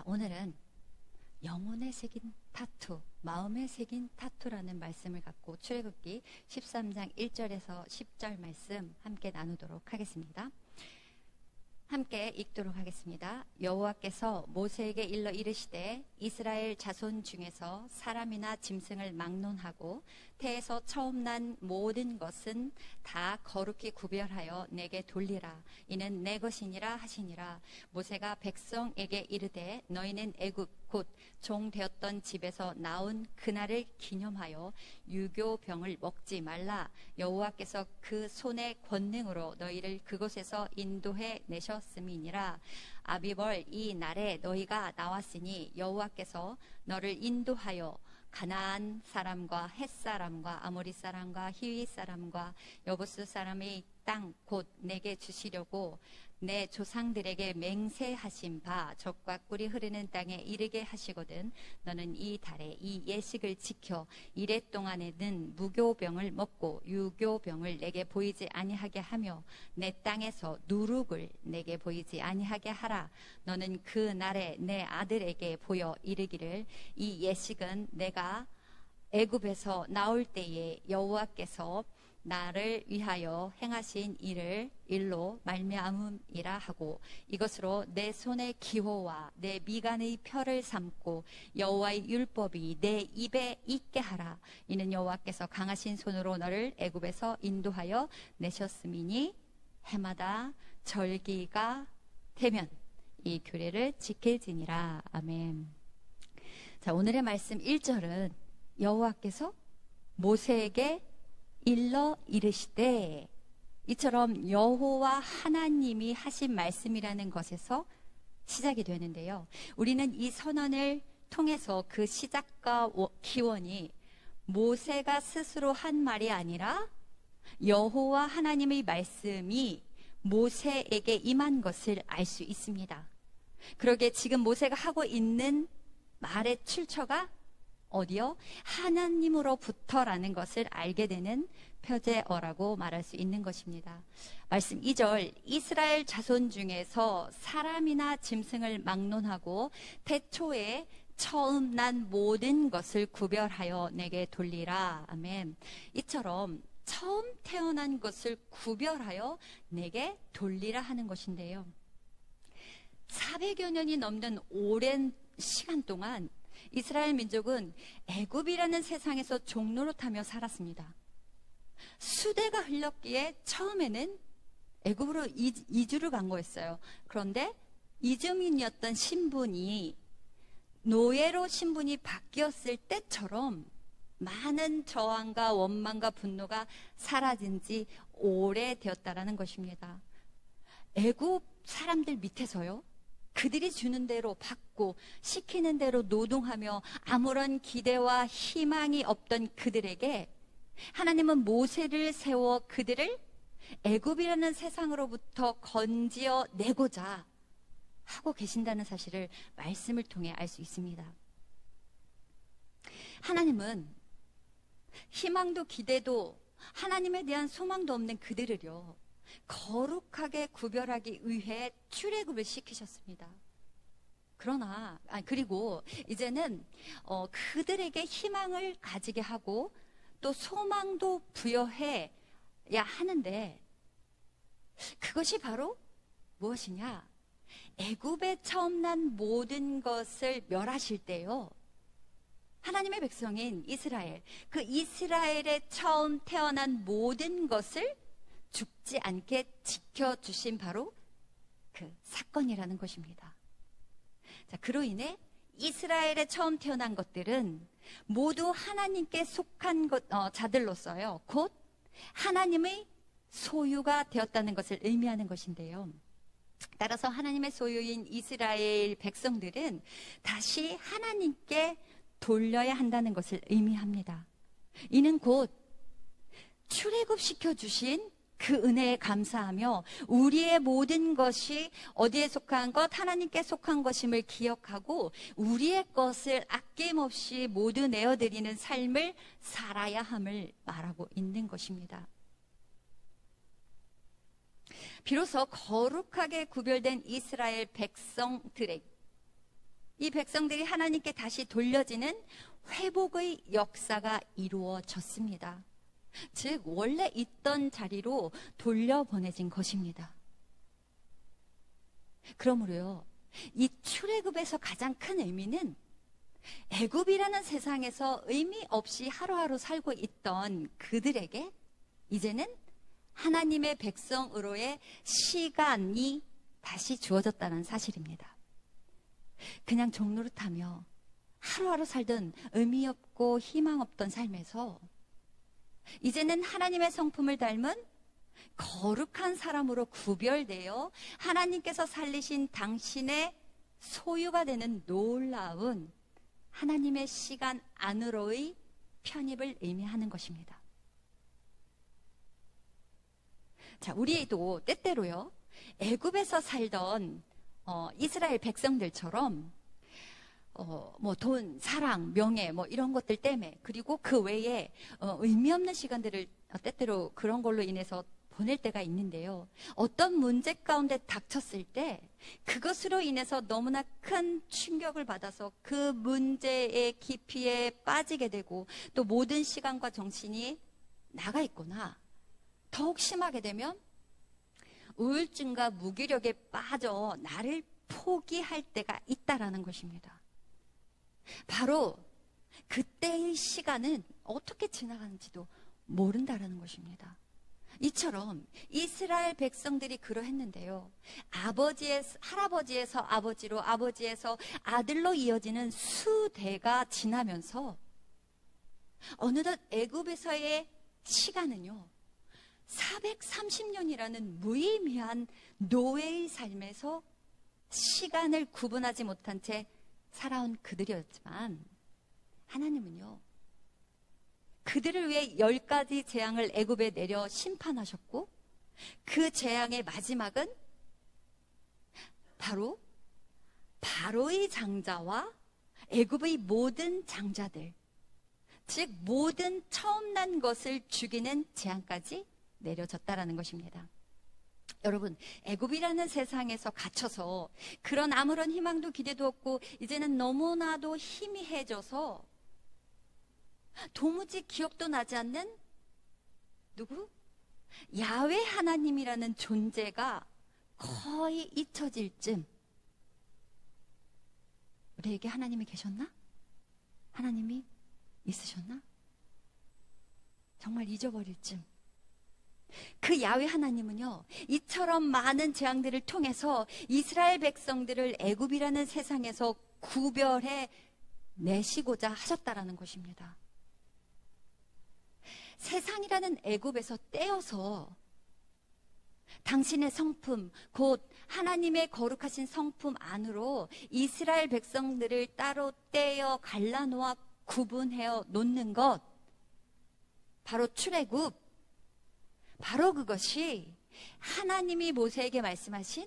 오늘은 영혼에 새긴 타투, 마음에 새긴 타투라는 말씀을 갖고 출애굽기 13장 1절에서 10절 말씀 함께 나누도록 하겠습니다. 함께 읽도록 하겠습니다. 여호와께서 모세에게 일러 이르시되 이스라엘 자손 중에서 사람이나 짐승을 막론하고 태에서 처음 난 모든 것은 다 거룩히 구별하여 내게 돌리라. 이는 내 것이니라 하시니라. 모세가 백성에게 이르되 너희는 애굽 곧 종 되었던 집에서 나온 그날을 기념하여 유교병을 먹지 말라. 여호와께서 그 손의 권능으로 너희를 그곳에서 인도해 내셨음이니라. 아비벌 이 날에 너희가 나왔으니 여호와께서 너를 인도하여 가나안 사람과 헷 사람과 아모리 사람과 히위 사람과 여부스 사람의 땅 곧 내게 주시려고 내 조상들에게 맹세하신 바 젖과 꿀이 흐르는 땅에 이르게 하시거든. 너는 이 달에 이 예식을 지켜 이래 동안에는 무교병을 먹고 유교병을 내게 보이지 아니하게 하며 내 땅에서 누룩을 내게 보이지 아니하게 하라. 너는 그 날에 내 아들에게 보여 이르기를 이 예식은 내가 애굽에서 나올 때에 여호와께서 나를 위하여 행하신 일로 말미암음이라 하고 이것으로 내 손의 기호와 내 미간의 펴를 삼고 여호와의 율법이 내 입에 있게 하라. 이는 여호와께서 강하신 손으로 너를 애굽에서 인도하여 내셨음이니 해마다 절기가 되면 이 규례를 지킬지니라. 아멘. 자, 오늘의 말씀 1절은 여호와께서 모세에게 일러 이르시되, 이처럼 여호와 하나님이 하신 말씀이라는 것에서 시작이 되는데요. 우리는 이 선언을 통해서 그 시작과 기원이 모세가 스스로 한 말이 아니라 여호와 하나님의 말씀이 모세에게 임한 것을 알 수 있습니다. 그러게 지금 모세가 하고 있는 말의 출처가 어디요? 하나님으로부터라는 것을 알게 되는 표제어라고 말할 수 있는 것입니다. 말씀 2절, 이스라엘 자손 중에서 사람이나 짐승을 막론하고 태초에 처음 난 모든 것을 구별하여 내게 돌리라. 아멘. 이처럼 처음 태어난 것을 구별하여 내게 돌리라 하는 것인데요. 400여 년이 넘는 오랜 시간 동안 이스라엘 민족은 애굽이라는 세상에서 종노릇하며 살았습니다. 수대가 흘렀기에 처음에는 애굽으로 이주를 간 거였어요. 그런데 이주민이었던 신분이 노예로 신분이 바뀌었을 때처럼 많은 저항과 원망과 분노가 사라진 지 오래되었다라는 것입니다. 애굽 사람들 밑에서요, 그들이 주는 대로 받고 시키는 대로 노동하며 아무런 기대와 희망이 없던 그들에게 하나님은 모세를 세워 그들을 애굽이라는 세상으로부터 건지어 내고자 하고 계신다는 사실을 말씀을 통해 알 수 있습니다. 하나님은 희망도 기대도 하나님에 대한 소망도 없는 그들을요, 거룩하게 구별하기 위해 출애굽을 시키셨습니다. 그리고 이제는 그들에게 희망을 가지게 하고 또 소망도 부여해야 하는데, 그것이 바로 무엇이냐? 애굽에 처음 난 모든 것을 멸하실 때요, 하나님의 백성인 이스라엘, 그 이스라엘에 처음 태어난 모든 것을 죽지 않게 지켜주신 바로 그 사건이라는 것입니다. 자, 그로 인해 이스라엘에 처음 태어난 것들은 모두 하나님께 속한 자들로서요, 곧 하나님의 소유가 되었다는 것을 의미하는 것인데요. 따라서 하나님의 소유인 이스라엘 백성들은 다시 하나님께 돌려야 한다는 것을 의미합니다. 이는 곧 출애굽시켜 주신 그 은혜에 감사하며 우리의 모든 것이 어디에 속한 것? 하나님께 속한 것임을 기억하고 우리의 것을 아낌없이 모두 내어드리는 삶을 살아야 함을 말하고 있는 것입니다. 비로소 거룩하게 구별된 이스라엘 백성들의 이 백성들이 하나님께 다시 돌려지는 회복의 역사가 이루어졌습니다. 즉 원래 있던 자리로 돌려보내진 것입니다. 그러므로요, 이 출애굽에서 가장 큰 의미는 애굽이라는 세상에서 의미 없이 하루하루 살고 있던 그들에게 이제는 하나님의 백성으로의 시간이 다시 주어졌다는 사실입니다. 그냥 종노릇하며 하루하루 살던 의미 없고 희망 없던 삶에서 이제는 하나님의 성품을 닮은 거룩한 사람으로 구별되어 하나님께서 살리신 당신의 소유가 되는 놀라운 하나님의 시간 안으로의 편입을 의미하는 것입니다. 자, 우리도 때때로요, 애굽에서 살던 이스라엘 백성들처럼 뭐 돈, 사랑, 명예 뭐 이런 것들 때문에, 그리고 그 외에 의미 없는 시간들을 때때로 그런 걸로 인해서 보낼 때가 있는데요. 어떤 문제 가운데 닥쳤을 때 그것으로 인해서 너무나 큰 충격을 받아서 그 문제의 깊이에 빠지게 되고 또 모든 시간과 정신이 나가 있거나 더욱 심하게 되면 우울증과 무기력에 빠져 나를 포기할 때가 있다라는 것입니다. 바로 그때의 시간은 어떻게 지나가는지도 모른다라는 것입니다. 이처럼 이스라엘 백성들이 그러했는데요. 할아버지에서 아버지로, 아버지에서 아들로 이어지는 수대가 지나면서 어느덧 애굽에서의 시간은요, 430년이라는 무의미한 노예의 삶에서 시간을 구분하지 못한 채 살아온 그들이었지만, 하나님은요, 그들을 위해 10가지 재앙을 애굽에 내려 심판하셨고, 그 재앙의 마지막은 바로 바로의 장자와 애굽의 모든 장자들, 즉 모든 처음 난 것을 죽이는 재앙까지 내려졌다라는 것입니다. 여러분, 애굽이라는 세상에서 갇혀서 그런 아무런 희망도 기대도 없고 이제는 너무나도 희미해져서 도무지 기억도 나지 않는 누구? 야훼 하나님이라는 존재가 거의 잊혀질 쯤, 우리에게 하나님이 계셨나? 하나님이 있으셨나? 정말 잊어버릴 쯤, 그 야훼 하나님은요, 이처럼 많은 재앙들을 통해서 이스라엘 백성들을 애굽이라는 세상에서 구별해 내시고자 하셨다라는 것입니다. 세상이라는 애굽에서 떼어서 당신의 성품, 곧 하나님의 거룩하신 성품 안으로 이스라엘 백성들을 따로 떼어 갈라놓아 구분해 놓는 것, 바로 출애굽, 바로 그것이 하나님이 모세에게 말씀하신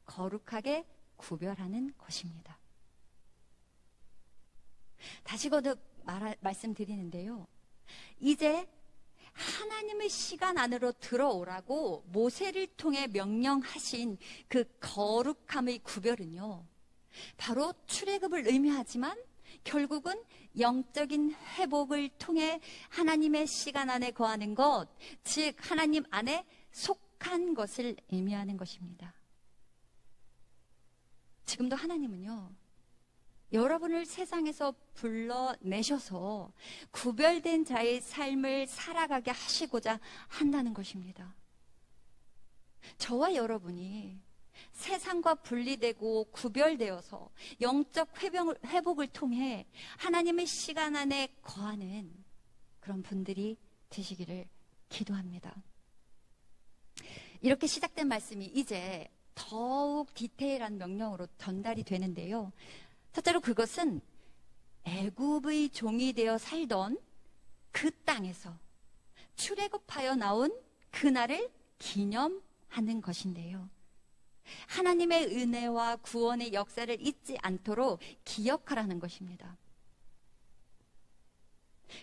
거룩하게 구별하는 것입니다. 다시 거듭 말씀드리는데요, 이제 하나님의 시간 안으로 들어오라고 모세를 통해 명령하신 그 거룩함의 구별은요, 바로 출애굽을 의미하지만 결국은 영적인 회복을 통해 하나님의 시간 안에 거하는 것, 즉 하나님 안에 속한 것을 의미하는 것입니다. 지금도 하나님은요, 여러분을 세상에서 불러내셔서 구별된 자의 삶을 살아가게 하시고자 한다는 것입니다. 저와 여러분이 세상과 분리되고 구별되어서 영적 회복을 통해 하나님의 시간 안에 거하는 그런 분들이 되시기를 기도합니다. 이렇게 시작된 말씀이 이제 더욱 디테일한 명령으로 전달이 되는데요. 첫째로 그것은 애굽의 종이 되어 살던 그 땅에서 출애굽하여 나온 그날을 기념하는 것인데요. 하나님의 은혜와 구원의 역사를 잊지 않도록 기억하라는 것입니다.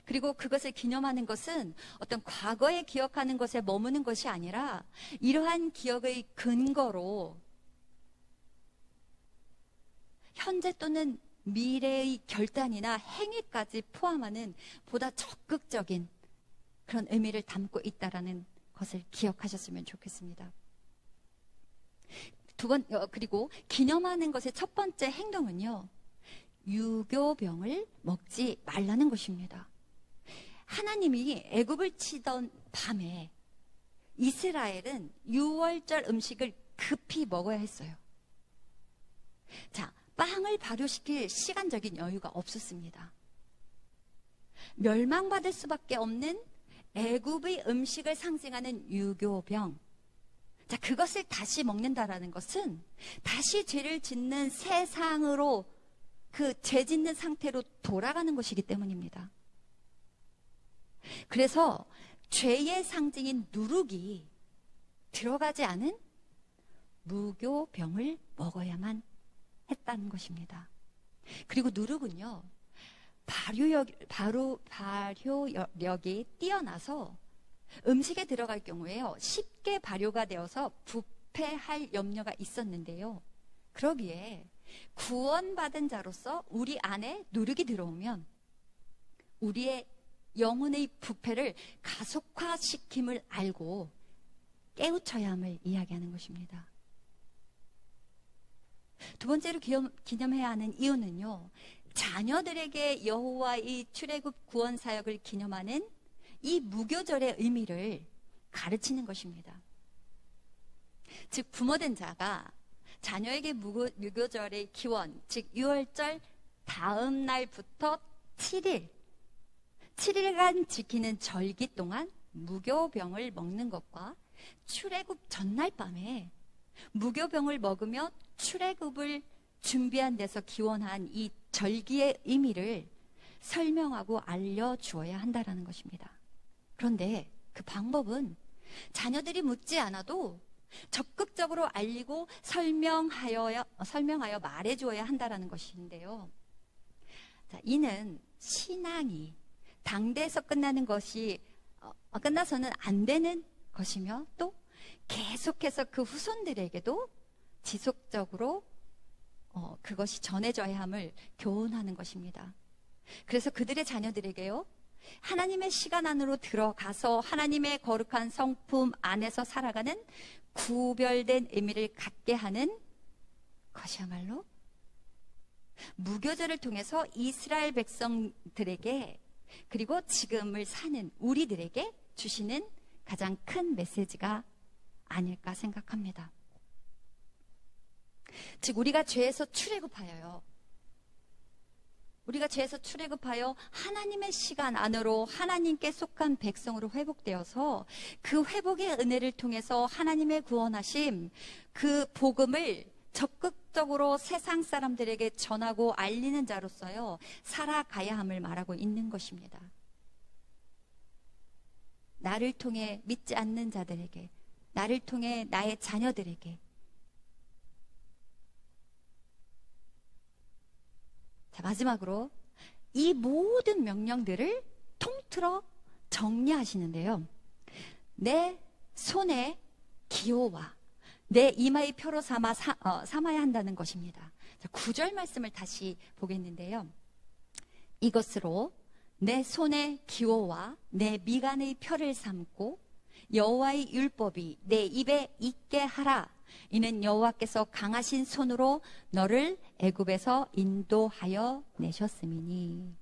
그리고 그것을 기념하는 것은 어떤 과거에 기억하는 것에 머무는 것이 아니라 이러한 기억의 근거로 현재 또는 미래의 결단이나 행위까지 포함하는 보다 적극적인 그런 의미를 담고 있다라는 것을 기억하셨으면 좋겠습니다. 그리고 기념하는 것의 첫 번째 행동은요, 유교병을 먹지 말라는 것입니다. 하나님이 애굽을 치던 밤에 이스라엘은 유월절 음식을 급히 먹어야 했어요. 자, 빵을 발효시킬 시간적인 여유가 없었습니다. 멸망받을 수밖에 없는 애굽의 음식을 상징하는 유교병. 자, 그것을 다시 먹는다라는 것은 다시 죄를 짓는 세상으로 그 죄 짓는 상태로 돌아가는 것이기 때문입니다. 그래서 죄의 상징인 누룩이 들어가지 않은 무교병을 먹어야만 했다는 것입니다. 그리고 누룩은요, 발효력이 뛰어나서 음식에 들어갈 경우에요, 쉽게 발효가 되어서 부패할 염려가 있었는데요. 그러기에 구원받은 자로서 우리 안에 누룩이 들어오면 우리의 영혼의 부패를 가속화시킴을 알고 깨우쳐야 함을 이야기하는 것입니다. 두 번째로 기념해야 하는 이유는요, 자녀들에게 여호와의 출애굽 구원 사역을 기념하는 이 무교절의 의미를 가르치는 것입니다. 즉, 부모된 자가 자녀에게 무교절의 기원, 즉 유월절 다음 날부터 7일간 지키는 절기 동안 무교병을 먹는 것과 출애굽 전날 밤에 무교병을 먹으며 출애굽을 준비한 데서 기원한 이 절기의 의미를 설명하고 알려주어야 한다는 것입니다. 그런데 그 방법은 자녀들이 묻지 않아도 적극적으로 알리고 설명하여 말해주어야 한다는 것인데요. 자, 이는 신앙이 당대에서 끝나는 것이 끝나서는 안 되는 것이며, 또 계속해서 그 후손들에게도 지속적으로 그것이 전해져야 함을 교훈하는 것입니다. 그래서 그들의 자녀들에게요, 하나님의 시간 안으로 들어가서 하나님의 거룩한 성품 안에서 살아가는 구별된 의미를 갖게 하는 것이야말로 무교절을 통해서 이스라엘 백성들에게, 그리고 지금을 사는 우리들에게 주시는 가장 큰 메시지가 아닐까 생각합니다. 즉, 우리가 죄에서 출애굽하여요, 우리가 죄에서 출애굽하여 하나님의 시간 안으로 하나님께 속한 백성으로 회복되어서 그 회복의 은혜를 통해서 하나님의 구원하심, 그 복음을 적극적으로 세상 사람들에게 전하고 알리는 자로서요, 살아가야 함을 말하고 있는 것입니다. 나를 통해 믿지 않는 자들에게, 나를 통해 나의 자녀들에게. 자, 마지막으로 이 모든 명령들을 통틀어 정리하시는데요, 내 손에 기호와 내 이마의 표로 삼아야 한다는 것입니다. 자, 9절 말씀을 다시 보겠는데요, 이것으로 내 손에 기호와 내 미간의 표를 삼고 여호와의 율법이 내 입에 있게 하라. 이는 여호와께서 강하신 손으로 너를 애굽에서 인도하여 내셨음이니.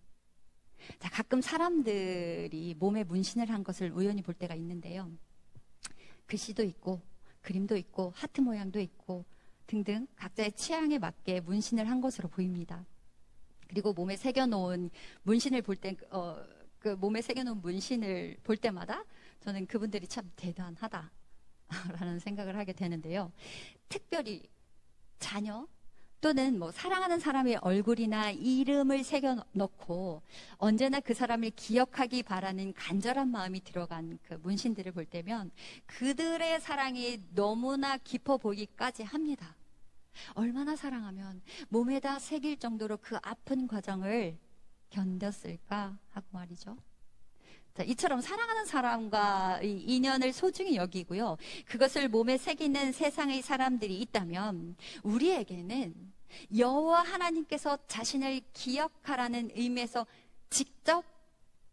자, 가끔 사람들이 몸에 문신을 한 것을 우연히 볼 때가 있는데요, 글씨도 있고 그림도 있고 하트 모양도 있고 등등 각자의 취향에 맞게 문신을 한 것으로 보입니다. 그리고 몸에 새겨놓은 문신을 볼 때, 그 몸에 새겨놓은 문신을 볼 때마다 저는 그분들이 참 대단하다라는 생각을 하게 되는데요. 특별히 자녀 또는 사랑하는 사람의 얼굴이나 이름을 새겨놓고 언제나 그 사람을 기억하기 바라는 간절한 마음이 들어간 그 문신들을 볼 때면 그들의 사랑이 너무나 깊어 보이기까지 합니다. 얼마나 사랑하면 몸에다 새길 정도로 그 아픈 과정을 견뎠을까 하고 말이죠. 자, 이처럼 사랑하는 사람과의 인연을 소중히 여기고요, 그것을 몸에 새기는 세상의 사람들이 있다면 우리에게는 여호와 하나님께서 자신을 기억하라는 의미에서 직접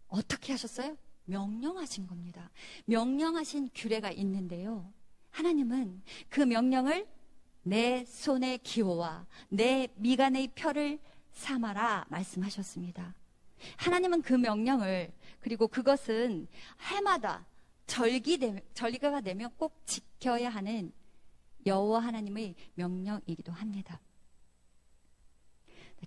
어떻게 하셨어요? 명령하신 겁니다. 명령하신 규례가 있는데요. 하나님은 그 명령을 내 손의 기호와 내 미간의 표를 삼아라 말씀하셨습니다. 하나님은 그 명령을, 그리고 그것은 해마다 절기가 되면 꼭 지켜야 하는 여호와 하나님의 명령이기도 합니다.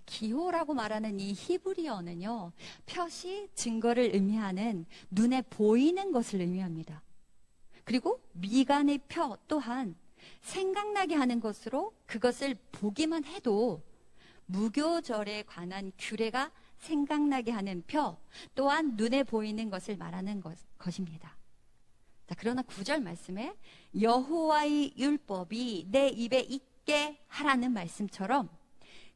기호라고 말하는 이 히브리어는요, 표시, 증거를 의미하는 눈에 보이는 것을 의미합니다. 그리고 미간의 표 또한 생각나게 하는 것으로 그것을 보기만 해도 무교절에 관한 규례가 생각나게 하는 표 또한 눈에 보이는 것을 말하는 것입니다. 자, 그러나 9절 말씀에 여호와의 율법이 내 입에 있게 하라는 말씀처럼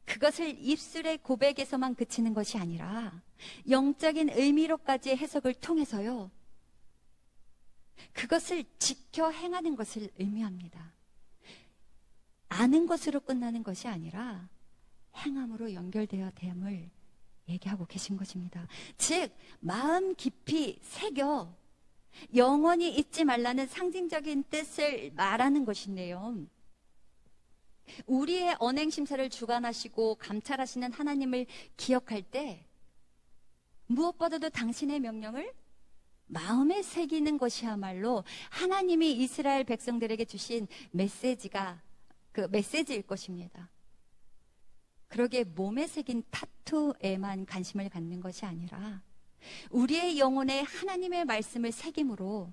그것을 입술의 고백에서만 그치는 것이 아니라 영적인 의미로까지 해석을 통해서요, 그것을 지켜 행하는 것을 의미합니다. 아는 것으로 끝나는 것이 아니라 행함으로 연결되어야 됨을 얘기하고 계신 것입니다. 즉 마음 깊이 새겨 영원히 잊지 말라는 상징적인 뜻을 말하는 것인데요, 우리의 언행 심사를 주관하시고 감찰하시는 하나님을 기억할 때 무엇보다도 당신의 명령을 마음에 새기는 것이야말로 하나님이 이스라엘 백성들에게 주신 그 메시지일 것입니다. 그러기에 몸에 새긴 타투에만 관심을 갖는 것이 아니라 우리의 영혼에 하나님의 말씀을 새김으로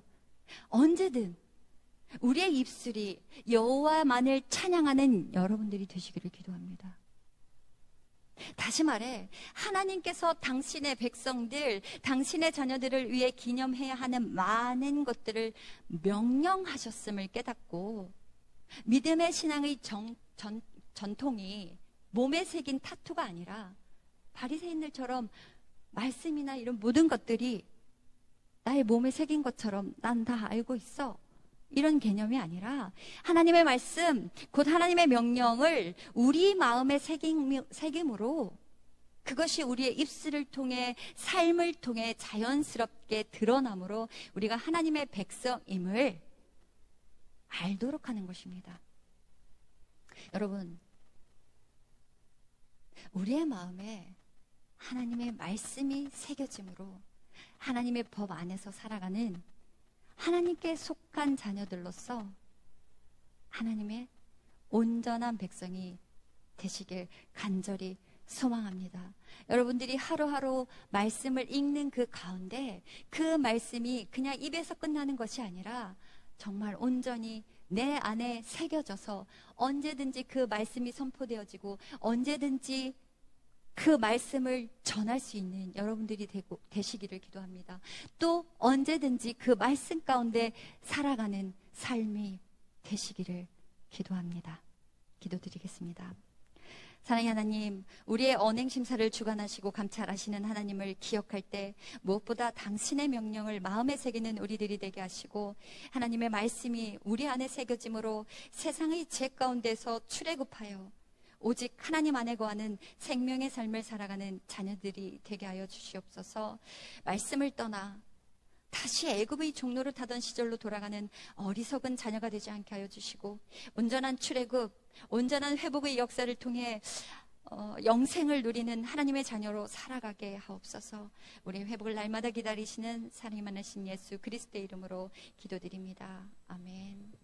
언제든 우리의 입술이 여호와만을 찬양하는 여러분들이 되시기를 기도합니다. 다시 말해, 하나님께서 당신의 백성들, 당신의 자녀들을 위해 기념해야 하는 많은 것들을 명령하셨음을 깨닫고 믿음의 신앙의 전통이 몸에 새긴 타투가 아니라 바리새인들처럼 말씀이나 이런 모든 것들이 나의 몸에 새긴 것처럼 난 다 알고 있어, 이런 개념이 아니라 하나님의 말씀, 곧 하나님의 명령을 우리 마음에 새김으로 그것이 우리의 입술을 통해 삶을 통해 자연스럽게 드러남으로 우리가 하나님의 백성임을 알도록 하는 것입니다. 여러분, 우리의 마음에 하나님의 말씀이 새겨짐으로 하나님의 법 안에서 살아가는 하나님께 속한 자녀들로서 하나님의 온전한 백성이 되시길 간절히 소망합니다. 여러분들이 하루하루 말씀을 읽는 그 가운데 그 말씀이 그냥 입에서 끝나는 것이 아니라 정말 온전히 내 안에 새겨져서 언제든지 그 말씀이 선포되어지고 언제든지 그 말씀을 전할 수 있는 여러분들이 되시기를 기도합니다. 또 언제든지 그 말씀 가운데 살아가는 삶이 되시기를 기도합니다. 기도드리겠습니다. 사랑의 하나님, 우리의 언행 심사를 주관하시고 감찰하시는 하나님을 기억할 때 무엇보다 당신의 명령을 마음에 새기는 우리들이 되게 하시고 하나님의 말씀이 우리 안에 새겨짐으로 세상의 죄 가운데서 출애굽하여 오직 하나님 안에 거하는 생명의 삶을 살아가는 자녀들이 되게 하여 주시옵소서. 말씀을 떠나 다시 애굽의 종로를 타던 시절로 돌아가는 어리석은 자녀가 되지 않게 하여 주시고 온전한 출애굽, 온전한 회복의 역사를 통해 영생을 누리는 하나님의 자녀로 살아가게 하옵소서. 우리 회복을 날마다 기다리시는 사랑이 많으신 예수 그리스도의 이름으로 기도드립니다. 아멘.